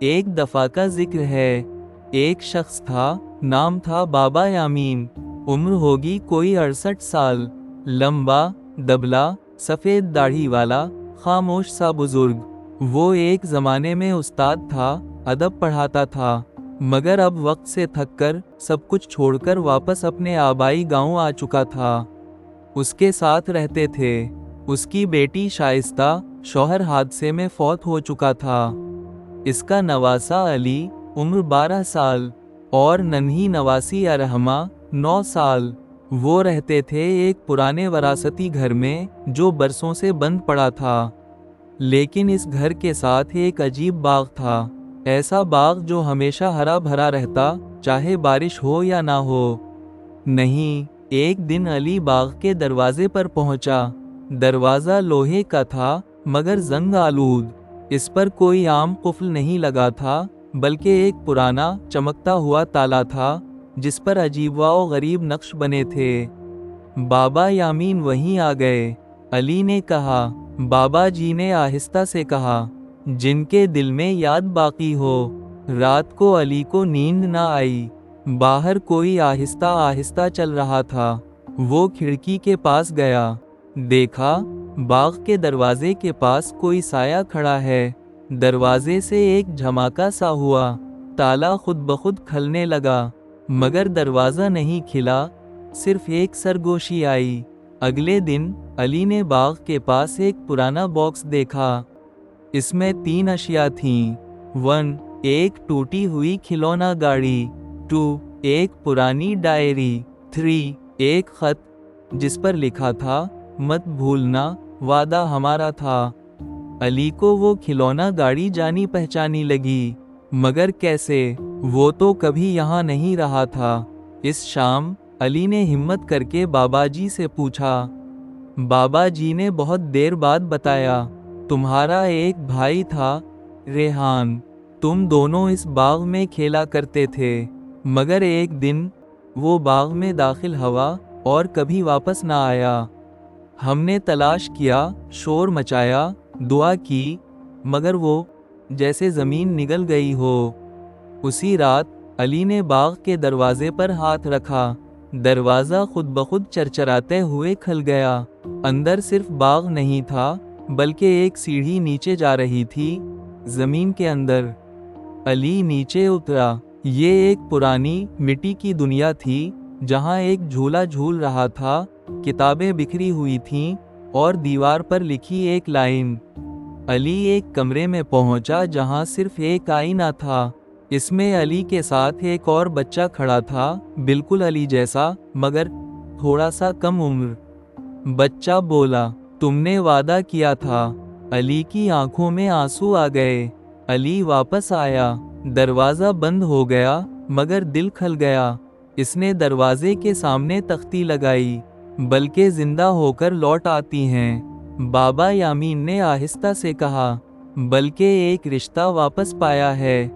ایک دفعہ کا ذکر ہے، ایک شخص تھا، نام تھا بابا یامین، عمر ہوگی کوئی 68 سال، لمبا، دبلا، سفید داڑھی والا، خاموش سا بزرگ۔ وہ ایک زمانے میں استاد تھا، ادب پڑھاتا تھا، مگر اب وقت سے تھک کر سب کچھ چھوڑ کر واپس اپنے آبائی گاؤں آ چکا تھا۔ اس کے ساتھ رہتے تھے اس کی بیٹی شائستہ، شوہر حادثے میں فوت ہو چکا تھا۔ اس کا نواسا علی، عمر 12 سال، اور ننھی نواسی ارحمہ، 9 سال۔ وہ رہتے تھے ایک پرانے وراثتی گھر میں جو برسوں سے بند پڑا تھا، لیکن اس گھر کے ساتھ ایک عجیب باغ تھا، ایسا باغ جو ہمیشہ ہرا بھرا رہتا، چاہے بارش ہو یا نہ ہو۔ نہیں، ایک دن علی باغ کے دروازے پر پہنچا۔ دروازہ لوہے کا تھا مگر زنگ آلود، اس پر کوئی عام قفل نہیں لگا تھا، بلکہ ایک پرانا چمکتا ہوا تالا تھا جس پر عجیب و غریب نقش بنے تھے۔ بابا یامین وہیں آ گئے، علی نے کہا۔ بابا جی نے آہستہ سے کہا، جن کے دل میں یاد باقی ہو۔ رات کو علی کو نیند نہ آئی۔ باہر کوئی آہستہ آہستہ چل رہا تھا۔ وہ کھڑکی کے پاس گیا، دیکھا باغ کے دروازے کے پاس کوئی سایہ کھڑا ہے۔ دروازے سے ایک جھماکا سا ہوا، تالا خود بخود کھلنے لگا، مگر دروازہ نہیں کھلا، صرف ایک سرگوشی آئی۔ اگلے دن علی نے باغ کے پاس ایک پرانا باکس دیکھا۔ اس میں 3 اشیاء تھیں۔ 1، ایک ٹوٹی ہوئی کھلونا گاڑی۔ 2، ایک پرانی ڈائری۔ 3، ایک خط جس پر لکھا تھا، مت بھولنا، وعدہ ہمارا تھا۔ علی کو وہ کھلونا گاڑی جانی پہچانی لگی، مگر کیسے؟ وہ تو کبھی یہاں نہیں رہا تھا۔ اس شام علی نے ہمت کر کے بابا جی سے پوچھا۔ بابا جی نے بہت دیر بعد بتایا، تمہارا ایک بھائی تھا، ریحان، تم دونوں اس باغ میں کھیلا کرتے تھے، مگر ایک دن وہ باغ میں داخل ہوا اور کبھی واپس نہ آیا۔ ہم نے تلاش کیا، شور مچایا، دعا کی، مگر وہ جیسے زمین نگل گئی ہو۔ اسی رات علی نے باغ کے دروازے پر ہاتھ رکھا، دروازہ خود بخود چرچراتے ہوئے کھل گیا۔ اندر صرف باغ نہیں تھا، بلکہ ایک سیڑھی نیچے جا رہی تھی، زمین کے اندر۔ علی نیچے اترا۔ یہ ایک پرانی مٹی کی دنیا تھی جہاں ایک جھولا جھول رہا تھا، کتابیں بکھری ہوئی تھیں اور دیوار پر لکھی ایک لائن۔ علی ایک کمرے میں پہنچا جہاں صرف ایک آئینہ تھا۔ اس میں علی کے ساتھ ایک اور بچہ کھڑا تھا، بالکل علی جیسا، مگر تھوڑا سا کم عمر۔ بچہ بولا، تم نے وعدہ کیا تھا۔ علی کی آنکھوں میں آنسو آ گئے۔ علی واپس آیا، دروازہ بند ہو گیا، مگر دل کھل گیا۔ اس نے دروازے کے سامنے تختی لگائی، بلکہ زندہ ہو کر لوٹ آتی ہیں۔ بابا یامین نے آہستہ سے کہا، بلکہ ایک رشتہ واپس پایا ہے۔